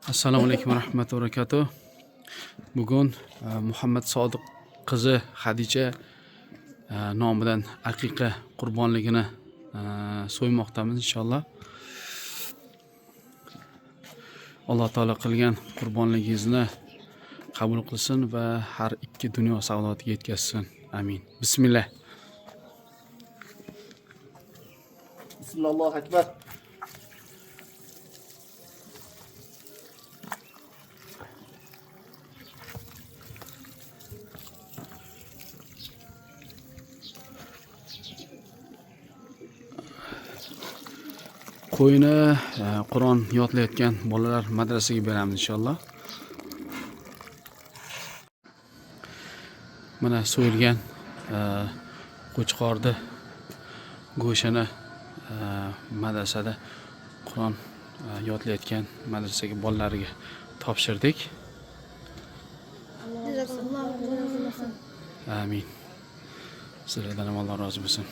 Assalomu alaykum va rahmatullahi va barakatuh. Bugun Muhammad Sodiq qizi Xadicha nomidan aqiqa qurbonligini so'ymoqdamiz inshaalloh. Alloh taolo qilgan qurbonligingizni qabul qilsin va har ikki dunyo saodotiga yetkazsin. Amin. Bismillah. Bismillah akbar. Qo'yini Qur'on yodlayotgan bolalar madrasaga beramiz inshaalloh. Mana so'yilgan qo'chqorni go'shini madrasada Qur'on yodlayotgan madrasaga bolalariga topshirdik. Amin. Sizlardan ham Alloh rozi bo'lsin.